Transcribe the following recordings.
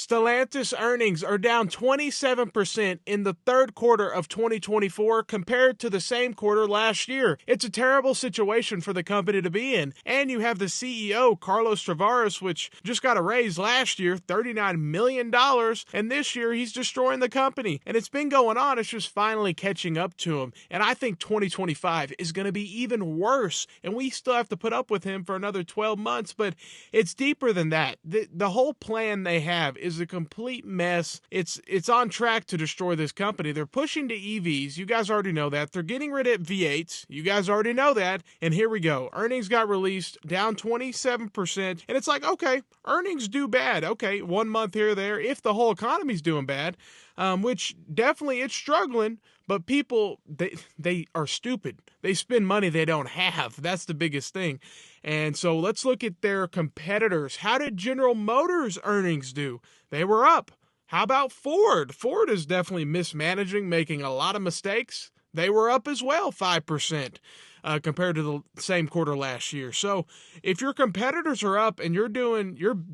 Stellantis earnings are down 27% in the third quarter of 2024 compared to the same quarter last year. It's a terrible situation for the company to be in. And you have the CEO, Carlos Tavares, which just got a raise last year, $39 million, and this year he's destroying the company. And it's been going on, it's just finally catching up to him. And I think 2025 is going to be even worse, and we still have to put up with him for another 12 months, but it's deeper than that. The whole plan they have is a complete mess. It's on track to destroy this company. They're pushing to EVs. You guys already know that. They're getting rid of V8s. You guys already know that. And here we go. Earnings got released, down 27%. And it's like, okay, earnings do bad. Okay, 1 month here or there if the whole economy's doing bad, which definitely it's struggling. But people, they are stupid. They spend money they don't have. That's the biggest thing. And so let's look at their competitors. How did General Motors earnings do? They were up. How about Ford? Ford is definitely mismanaging, making a lot of mistakes. They were up as well, 5%. Compared to the same quarter last year. So if your competitors are up and you're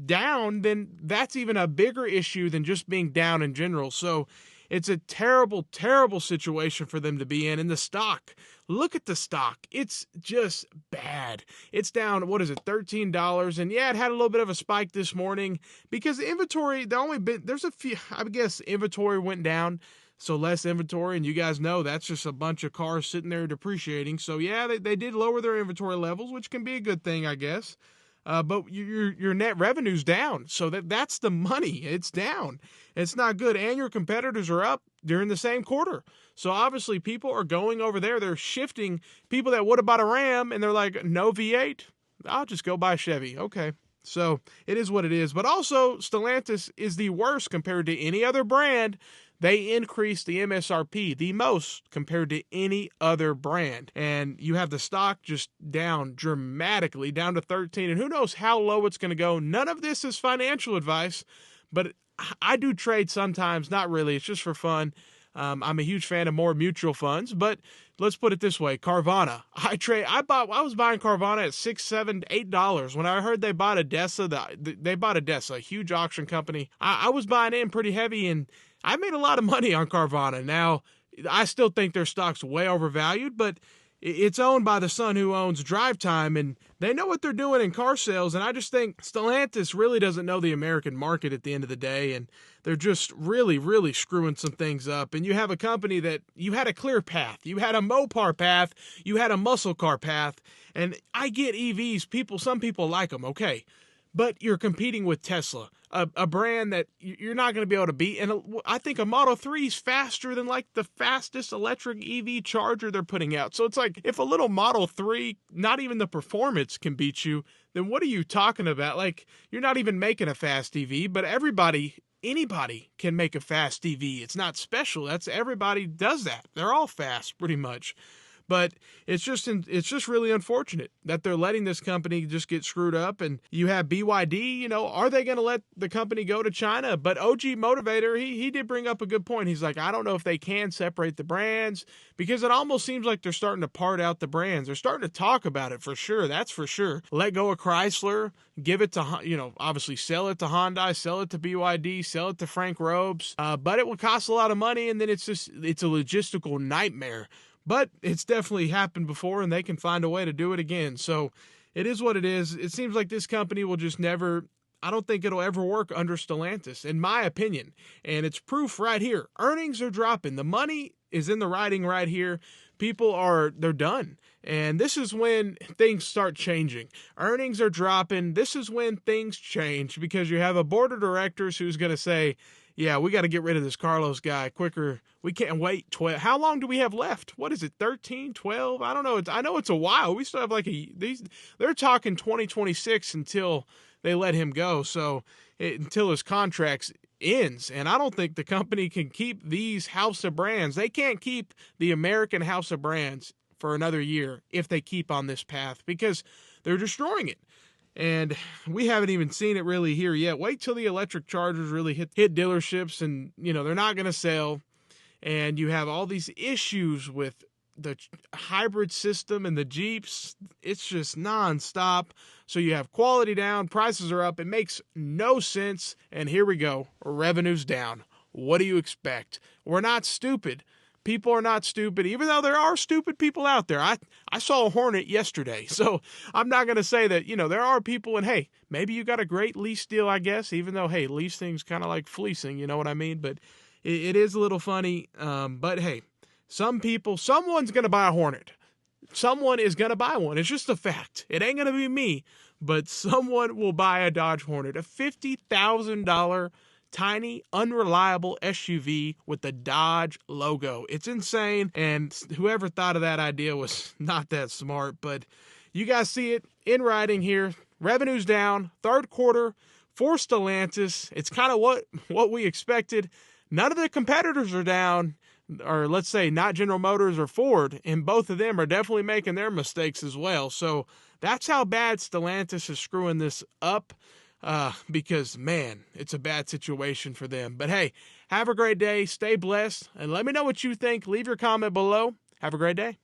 down, then that's even a bigger issue than just being down in general. So it's a terrible, terrible situation for them to be in. And the stock, look at the stock. It's just bad. It's down, $13? And yeah, it had a little bit of a spike this morning because inventory, there's a few, I guess inventory went down. So less inventory, and you guys know that's just a bunch of cars sitting there depreciating. So yeah, they did lower their inventory levels, which can be a good thing, I guess. But your net revenue's down, so that's the money. It's down. It's not good, and your competitors are up during the same quarter. So obviously people are going over there. They're shifting. People that would have bought a Ram, and they're like, no V8, I'll just go buy Chevy. Okay. So it is what it is. But also, Stellantis is the worst compared to any other brand. They increased the MSRP the most compared to any other brand. And you have the stock just down dramatically, down to 13. And who knows how low it's going to go. None of this is financial advice, but I do trade sometimes. Not really. It's just for fun. I'm a huge fan of more mutual funds, but let's put it this way. Carvana. I was buying Carvana at $6, $7, $8. When I heard they bought ADESA, a huge auction company, I was buying in pretty heavy, and I made a lot of money on Carvana. Now, I still think their stock's way overvalued, but it's owned by the son who owns Drive Time, and they know what they're doing in car sales. And I just think Stellantis really doesn't know the American market at the end of the day, and they're just really, really screwing some things up. And you have a company that you had a clear path. You had a Mopar path. You had a muscle car path. And I get EVs. Some people like them, okay. But you're competing with Tesla, a brand that you're not going to be able to beat. And I think a Model 3 is faster than like the fastest electric EV charger they're putting out. So it's like if a little Model 3, not even the performance can beat you, then what are you talking about? Like, you're not even making a fast EV, but anybody can make a fast EV. It's not special. Everybody does that. They're all fast pretty much. But it's just really unfortunate that they're letting this company just get screwed up. And you have BYD, are they going to let the company go to China? But OG Motivator, he did bring up a good point. He's like, I don't know if they can separate the brands, because it almost seems like they're starting to part out the brands. They're starting to talk about it for sure. That's for sure. Let go of Chrysler, give it to, obviously sell it to Hyundai, sell it to BYD, sell it to Frank Robes. But it will cost a lot of money, and then it's a logistical nightmare. But it's definitely happened before, and they can find a way to do it again. So it is what it is. It seems like this company will just never, I don't think it'll ever work under Stellantis, in my opinion. And it's proof right here. Earnings are dropping. The money is in the writing right here. They're done. And this is when things start changing. Earnings are dropping. This is when things change, because you have a board of directors who's going to say, yeah, we got to get rid of this Carlos guy quicker. We can't wait 12. How long do we have left? What is it, 13, 12? I don't know. I know it's a while. We still have they're talking 2026 until they let him go. So until his contract ends. And I don't think the company can keep these house of brands. They can't keep the American house of brands for another year if they keep on this path, because they're destroying it. And we haven't even seen it really here yet. Wait till the electric chargers really hit dealerships, and they're not going to sell. And you have all these issues with the hybrid system and the Jeeps, it's just nonstop. So you have quality down, prices are up. It makes no sense. And here we go. Revenue's down. What do you expect? We're not stupid. People are not stupid, even though there are stupid people out there. I saw a Hornet yesterday, so I'm not going to say that, there are people, and hey, maybe you got a great lease deal, I guess, even though, hey, leasing's kind of like fleecing, you know what I mean? But it is a little funny. But hey, someone's going to buy a Hornet. Someone is going to buy one. It's just a fact. It ain't going to be me, but someone will buy a Dodge Hornet, a $50,000 tiny, unreliable SUV with the Dodge logo. It's insane, and whoever thought of that idea was not that smart, but you guys see it in writing here. Revenue's down, third quarter for Stellantis. It's kind of what we expected. None of the competitors are down, or let's say not General Motors or Ford, and both of them are definitely making their mistakes as well. So that's how bad Stellantis is screwing this up. Because, man, it's a bad situation for them. But, hey, have a great day. Stay blessed. And let me know what you think. Leave your comment below. Have a great day.